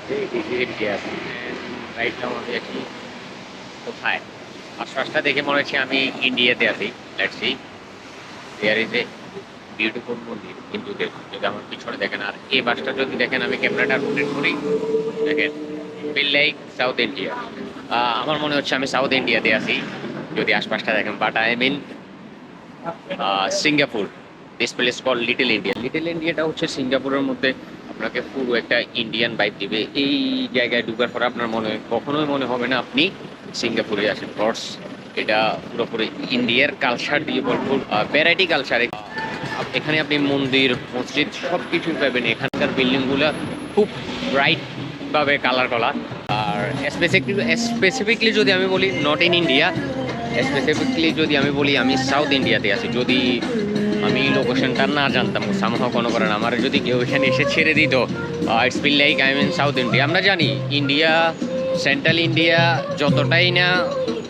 This is India. And right now আমি আছি কোথায়? আশপাশটা দেখে মনে হচ্ছে আমি ইন্ডিয়াতে আছি। Let's see. There is a beautiful মন্দির হিন্দুদের। যদি আমার পিছনে দেখেন আর এই বাসটা যদি দেখেন আমি ক্যামেরাটা রোটেট করি দেখেন ফিল লাইক সাউথ ইন্ডিয়া। আমার মনে হচ্ছে আমি সাউথ ইন্ডিয়াতে আছি যদি আশপাশটা দেখেন but I mean Singapore. This place call little India. Little ইন্ডিয়াটা হচ্ছে সিঙ্গাপুরের মধ্যে আপনাকে পুরো একটা ইন্ডিয়ান ভাইব দিবে। এই জায়গায় ঢুকার পরে আপনার কখনোই মনে হবে না আপনি সিঙ্গাপুরে আছেন। কর্স এটা পুরোপুরি ইন্ডিয়ার কালচার দিয়ে ভরপুর, ভ্যারাইটি কালচার। এখানে আপনি মন্দির মসজিদ সব কিছুই পাবেন। এখানকার বিল্ডিংগুলো খুব ব্রাইট ভাবে কালার করা। আর স্পেসিফিকলি যদি আমি বলি নট ইন ইন্ডিয়া, স্পেসিফিকলি যদি আমি বলি আমি সাউথ ইন্ডিয়াতে আছি। যদি আমি লোকেশনটা না জানতাম সামহাও কোনো কারণ আমার যদি কেউ এখানে এসে ছেড়ে দিত, it's feel like I mean south India. আমরা জানি ইন্ডিয়া, সেন্ট্রাল ইন্ডিয়া যতটাই না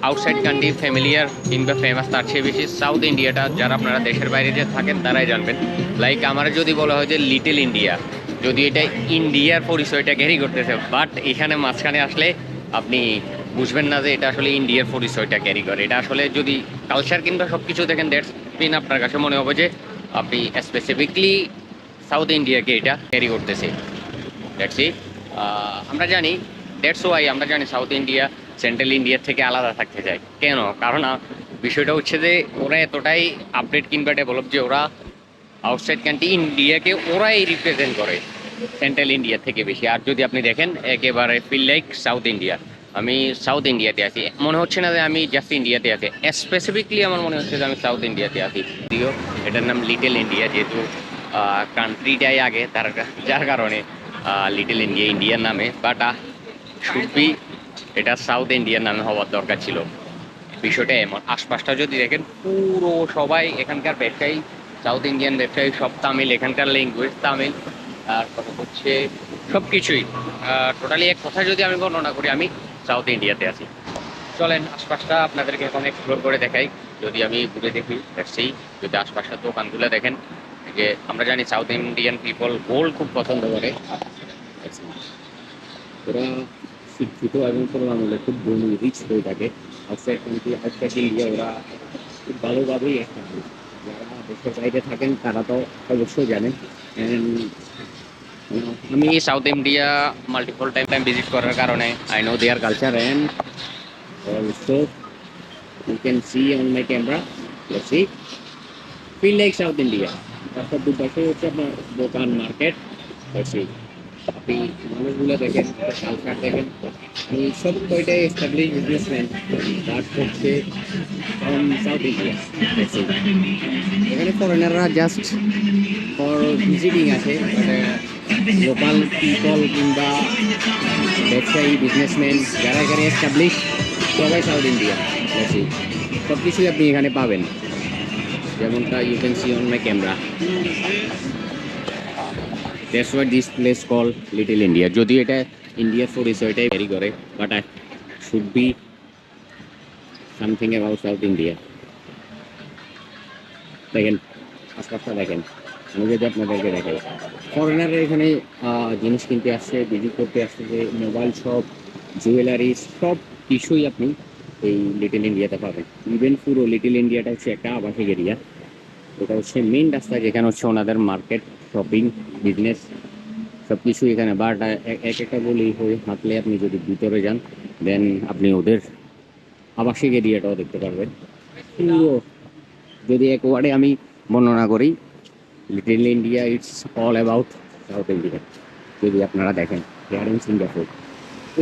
আউটসাইড কান্ট্রি ফ্যামিলিয়ার কিংবা ফেমাস, তার চেয়ে বেশি সাউথ ইন্ডিয়াটা যারা আপনারা দেশের বাইরে যে থাকেন তারাই জানবেন। লাইক আমার যদি বলা হয় যে লিটল ইন্ডিয়া, যদি এটা ইন্ডিয়ার পরিচয়টা ক্যারি করতেছে, বাট এখানে মাঝখানে আসলে আপনি বুঝবেন না যে এটা আসলে ইন্ডিয়ার পরিচয়টা ক্যারি করে। এটা আসলে যদি কালচার কিংবা সব কিছু দেখেন দ্যাটস মিন আপনার কাছে মনে হবে যে আপনি স্পেসিফিকলি সাউথ ইন্ডিয়াকে এটা ক্যারি করতেছে। That's it. আমরা জানি দ্যাটস ওয়াই আমরা জানি সাউথ ইন্ডিয়া সেন্ট্রাল ইন্ডিয়ার থেকে আলাদা থাকতে চায়। কেন? কারণ বিষয়টা হচ্ছে যে ওরা এতটাই আপডেট কিংবা ডেভেলপ যে ওরা আউটসাইড কান্ট্রি ইন্ডিয়াকে ওরাই রিপ্রেজেন্ট করে সেন্ট্রাল ইন্ডিয়া থেকে বেশি। আর যদি আপনি দেখেন একেবারে ফিল লাইক সাউথ ইন্ডিয়া। আমি সাউথ ইন্ডিয়াতে আছি, মনে হচ্ছে না যে আমি জাস্ট ইন্ডিয়াতে আছি। স্পেসিফিকলি আমার মনে হচ্ছে যে আমি সাউথ ইন্ডিয়াতে আছি। যদিও এটার নাম লিটল ইন্ডিয়া, যেহেতু কান্ট্রিটাই আগে তার যার কারণে লিটল ইন্ডিয়া ইন্ডিয়ার নামে, বাট শুড বি এটা সাউথ ইন্ডিয়ার নামে হওয়ার দরকার ছিল। বিষয়টা এমন। আশপাশটা যদি দেখেন পুরো সবাই এখানকার ব্যবসায়ী, সাউথ ইন্ডিয়ান ব্যবসায়ী সব তামিল, এখানকার ল্যাঙ্গুয়েজ তামিল। তারপরে হচ্ছে সব কিছুই টোটালি এক কথা যদি আমি বর্ণনা করি আমি সাউথ ইন্ডিয়াতে আছি। চলেন আশপাশটা আপনাদেরকে এখন এক্সপ্লোর করে দেখাই। যদি আমি ঘুরে দেখি সেই যদি আশপাশের দোকানগুলো দেখেন, যে আমরা জানি সাউথ ইন্ডিয়ান পিপল গোল্ড খুব পছন্দ করে। ওরা শিক্ষিত এবং তুলনামূলক খুব ধনী রিচ হয়ে থাকে। আউটসাইড কান্ট্রি, আউটসাইড ইন্ডিয়া ওরা খুব ভালোভাবেই একটা, যারা দেশের বাইরে থাকেন তারা তো অবশ্যই জানেন। আমি south India multiple time visit করার কারণে I know their culture and also you can see on my camera, let's see, feel like south India. রাস্তার দুপাশে হচ্ছে আপনার দোকান, মার্কেট। লেটস সি, আপনি মানুষগুলো দেখেন, কালচার দেখেন। সব কয়টাই এস্টাবলিশ বিজনেসম্যান, বাট হচ্ছে ফ্রম সাউথ ইন্ডিয়া। এখানে ফরেনাররা জাস্ট ফর ভিজিটিং আছে, লোকাল পিপল কিংবা ব্যবসায়ী বিজনেসম্যান যারা এখানে এস্টাবলিশ সবাই সাউথ ইন্ডিয়া। সব কিছুই আপনি এখানে পাবেন, যেমনটা you can see on my camera. That's what this place call little India. যদিও এটা ইন্ডিয়ার পরিচয়টাই ক্যারি করে, but I should be something about south India. দেখেন আশপাশটা দেখেন, আমি যদি আপনাদেরকে দেখাই, ফরেনাররা এখানে জিনিস কিনতে আসছে, ভিজিট করতে আসছে, যে মোবাইল শপ, জুয়েলারি, সব কিছুই আপনি এই লিটল ইন্ডিয়াতে পাবেন। ইভেন পুরো লিটল ইন্ডিয়াটা হচ্ছে একটা আবাসিক এরিয়া। এটা হচ্ছে মেইন রাস্তা, যেখানে হচ্ছে ওনাদের মার্কেট, শপিং, বিজনেস সব কিছুই এখানে। বাট এক একটা বলি হয়ে হাঁটলে আপনি যদি ভিতরে যান দেন আপনি ওদের আবাসিক এরিয়াটাও দেখতে পারবেন। পুরো যদি এক ওয়ার্ডে আমি বর্ণনা করি, little India it's all about south India. যদি আপনারা দেখেন হেয়ার ইন সিঙ্গাপুর,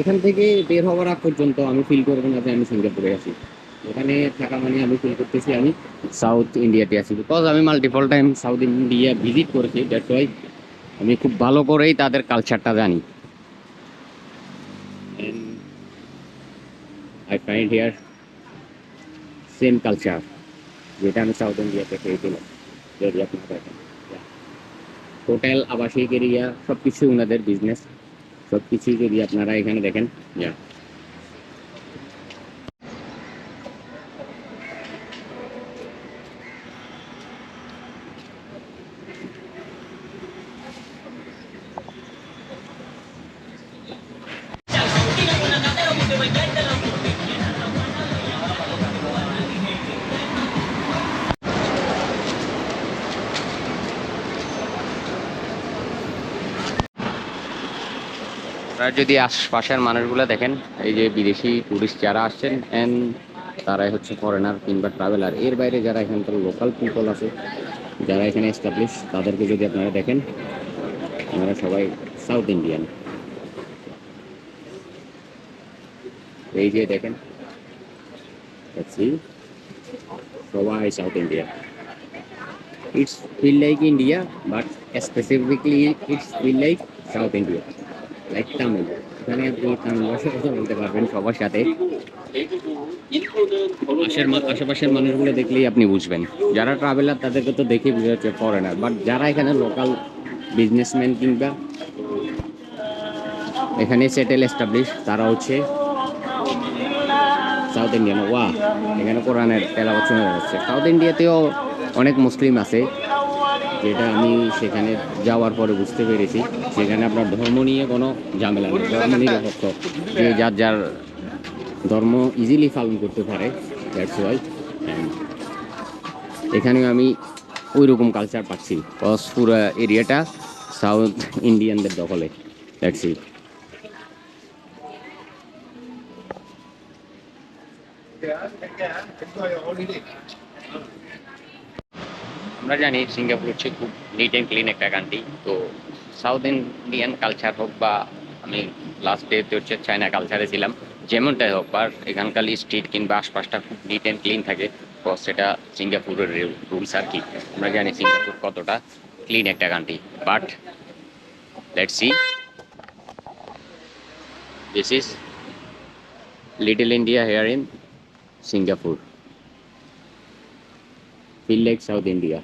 এখান থেকে বের হওয়ার আগ পর্যন্ত আমি ফিল করবো না যে আমি সিঙ্গাপুরে আছি। এখানে থাকা মানে আমি ফিল করতেছি আমি সাউথ ইন্ডিয়াতে আছি, বিকজ আমি multiple time south India visit করেছি। দ্যাটস ওয়াই আমি খুব ভালো করেই তাদের কালচারটা জানি। I find here same culture যেটা আমি সাউথ ইন্ডিয়াতে পেয়েছিলাম। যদি আপনারা দেখেন হোটেল, আবাসিক এরিয়া সব কিছুই ওনাদের বিজনেস, সব কিছুই যদি আপনারা এখানে দেখেন। আপনারা যদি আশপাশের মানুষগুলো দেখেন, এই যে বিদেশি টুরিস্ট যারা আসছেন এন্ড তারাই হচ্ছে ফরেনার কিংবা ট্রাভেলার, এর বাইরে যারা এখানকার লোকাল পিপল আছে যারা এখানে এস্টাবলিশ, তাদেরকে যদি আপনারা দেখেন, ওনারা সবাই সাউথ ইন্ডিয়ান। এই যে দেখেন, সবাই south Indian. It's feel like India, but specifically it's feel like south India, like Tamil. এখানে আপনি তামিল ভাষায় কথা বলতে পারবেন সবার সাথে। আশেপাশের মানুষগুলো দেখলেই আপনি বুঝবেন। যারা ট্রাভেলার তাদেরকে তো দেখেই বুঝা যাচ্ছে ফরেনার, বাট যারা এখানে লোকাল বিজনেসম্যান কিংবা এখানে সেটেল এস্টাবলিশ, তারা হচ্ছে সাউথ ইন্ডিয়ান। ওয়া, এখানে কোরআনের তেলাওয়াত শোনা যাচ্ছে। সাউথ ইন্ডিয়াতেও অনেক মুসলিম আছে, যেটা আমি সেখানে যাওয়ার পরে বুঝতে পেরেছি। সেখানে আপনার ধর্ম নিয়ে কোনো ঝামেলা নেই, ধর্ম নিরপেক্ষ, যে যার যার ধর্ম ইজিলি পালন করতে পারে। দ্যাটস ওয়াই এখানেও আমি ওই রকম কালচার পাচ্ছি, কজ পুরো এরিয়াটা সাউথ ইন্ডিয়ানদের দখলে। That's it. আমরা জানি সিঙ্গাপুর হচ্ছে খুব নিট অ্যান্ড ক্লিন একটা কান্ট্রি। তো সাউথ ইন্ডিয়ান কালচার হোক বা আমি লাস্ট ডেতে হচ্ছে চায়না কালচারে ছিলাম, যেমনটাই হোক, বা এখানকার স্ট্রিট কিংবা আশপাশটা খুব নিট অ্যান্ড ক্লিন থাকে। তো সেটা সিঙ্গাপুরের রুলস আর কি। আমরা জানি সিঙ্গাপুর কতটা ক্লিন একটা country, but let's see, this is little India here in Singapore, feel like south India.